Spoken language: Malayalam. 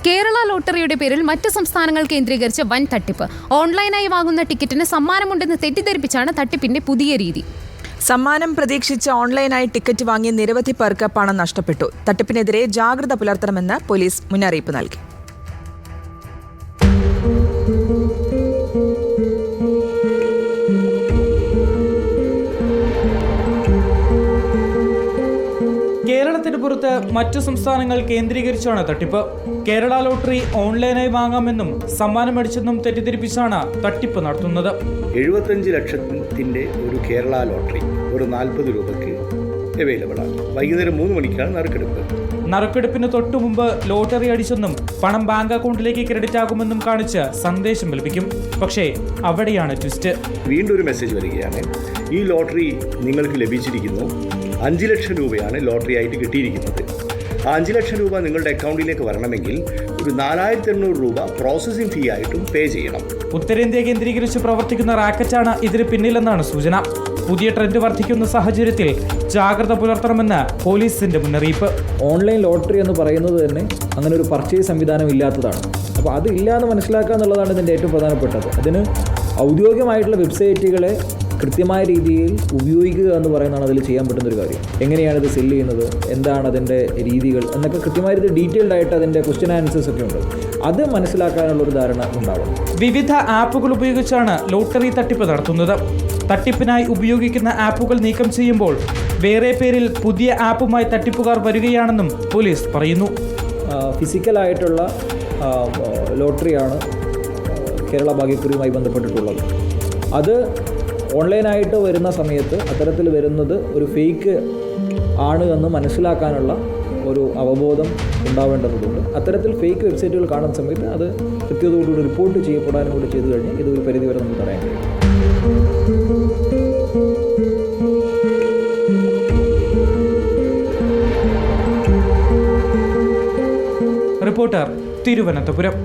കേരള ലോട്ടറിയുടെ പേരിൽ മറ്റ് സംസ്ഥാനങ്ങൾ കേന്ദ്രീകരിച്ച് വൻ തട്ടിപ്പ്. ഓൺലൈനായി വാങ്ങുന്ന ടിക്കറ്റിന് സമ്മാനമുണ്ടെന്ന് തെറ്റിദ്ധരിപ്പിച്ചാണ് തട്ടിപ്പിന്റെ പുതിയ രീതി. സമ്മാനം പ്രതീക്ഷിച്ച് ഓൺലൈനായി ടിക്കറ്റ് വാങ്ങിയ നിരവധി പേർക്ക് പണം നഷ്ടപ്പെട്ടു. തട്ടിപ്പിനെതിരെ ജാഗ്രത പുലർത്തണമെന്ന് പോലീസ് മുന്നറിയിപ്പ് നൽകി. കേരളത്തിന് പുറത്ത് മറ്റു സംസ്ഥാനങ്ങൾ കേന്ദ്രീകരിച്ചാണ് തട്ടിപ്പ്. കേരള ലോട്ടറി ഓൺലൈനായി വാങ്ങാമെന്നും സമ്മാനം മേടിച്ചെന്നും തെറ്റിദ്ധരിപ്പിച്ചാണ് തട്ടിപ്പ് നടത്തുന്നത്. 75 ലക്ഷത്തിന്റെ ഒരു കേരള ലോട്ടറി ഒരു 40 രൂപയ്ക്ക് അവൈലബിൾ ആണ്. വൈകുന്നേരം 3 മണിക്കാണ് നറുക്കെടുപ്പ്. നറുക്കെടുപ്പിന് തൊട്ടു മുമ്പ് ലോട്ടറി അടിച്ചെന്നും പണം ബാങ്ക് അക്കൗണ്ടിലേക്ക് ക്രെഡിറ്റ് ആകുമെന്നും കാണിച്ച് സന്ദേശം ലഭിക്കും. പക്ഷേ അവിടെയാണ് ട്വിസ്റ്റ്. വീണ്ടും ഒരു മെസ്സേജ് വരികയാണ്, ഈ ലോട്ടറി നിങ്ങൾക്ക് ലഭിച്ചിരിക്കുന്നു. 5 ലക്ഷം രൂപയാണ് ലോട്ടറി ആയിട്ട് കിട്ടിയിരിക്കുന്നത്. ആ 5 ലക്ഷം രൂപ നിങ്ങളുടെ അക്കൗണ്ടിലേക്ക് വരണമെങ്കിൽ ഒരു 4800 രൂപ പ്രോസസ്സിംഗ് ഫീ ആയിട്ടും പേ ചെയ്യണം. ഉത്തരേന്ത്യ കേന്ദ്രീകരിച്ച് പ്രവർത്തിക്കുന്ന റാക്കറ്റാണ് ഇതിന് പിന്നിലെന്നാണ് സൂചന. പുതിയ ട്രെൻഡ് വർദ്ധിക്കുന്ന സാഹചര്യത്തിൽ ജാഗ്രത പുലർത്തണമെന്ന് പോലീസിന്റെ മുന്നറിയിപ്പ്. ഓൺലൈൻ ലോട്ടറി എന്ന് പറയുന്നത് തന്നെ അങ്ങനെ ഒരു പർച്ചേസ് സംവിധാനം ഇല്ലാത്തതാണ്. അപ്പോൾ അത് ഇല്ലാന്ന് മനസ്സിലാക്കുക എന്നുള്ളതാണ് ഇതിൻ്റെ ഏറ്റവും പ്രധാനപ്പെട്ടത്. അതിന് ഔദ്യോഗികമായിട്ടുള്ള വെബ്സൈറ്റുകളെ കൃത്യമായ രീതിയിൽ ഉപയോഗിക്കുക എന്ന് പറയുന്നതാണ് അതിൽ ചെയ്യാൻ പറ്റുന്നൊരു കാര്യം. എങ്ങനെയാണ് ഇത് സെല്ല് ചെയ്യുന്നത്, എന്താണ് അതിൻ്റെ രീതികൾ എന്നൊക്കെ കൃത്യമായ രീതിയിൽ ഡീറ്റെയിൽഡ് ആയിട്ട് അതിൻ്റെ ക്വസ്റ്റ്യൻ ആൻസേഴ്സ് ഒക്കെ ഉണ്ട്. അത് മനസ്സിലാക്കാനുള്ളൊരു ധാരണ ഉണ്ടാവണം. വിവിധ ആപ്പുകൾ ഉപയോഗിച്ചാണ് ലോട്ടറി തട്ടിപ്പ് നടത്തുന്നത്. തട്ടിപ്പിനായി ഉപയോഗിക്കുന്ന ആപ്പുകൾ നീക്കം ചെയ്യുമ്പോൾ വേറെ പേരിൽ പുതിയ ആപ്പുമായി തട്ടിപ്പുകാർ വരികയാണെന്നും പോലീസ് പറയുന്നു. ഫിസിക്കലായിട്ടുള്ള ലോട്ടറിയാണ് കേരള ഭാഗ്യക്കുറിയുമായി ബന്ധപ്പെട്ടിട്ടുള്ളത്. അത് ഓൺലൈനായിട്ട് വരുന്ന സമയത്ത് അത്തരത്തിൽ വരുന്നത് ഒരു ഫേക്ക് ആണ് എന്ന് മനസ്സിലാക്കാനുള്ള ഒരു അവബോധം ഉണ്ടാവേണ്ടതുണ്ട്. അത്തരത്തിൽ ഫേക്ക് വെബ്സൈറ്റുകൾ കാണുന്ന സമയത്ത് അത് കൃത്യതയോടുകൂടി റിപ്പോർട്ട് ചെയ്യപ്പെടാനും കൂടി ചെയ്തു കഴിഞ്ഞാൽ ഇതൊരു പരിധിവരെ നമുക്ക് തടയാൻ കഴിയും. റിപ്പോർട്ടർ, തിരുവനന്തപുരം.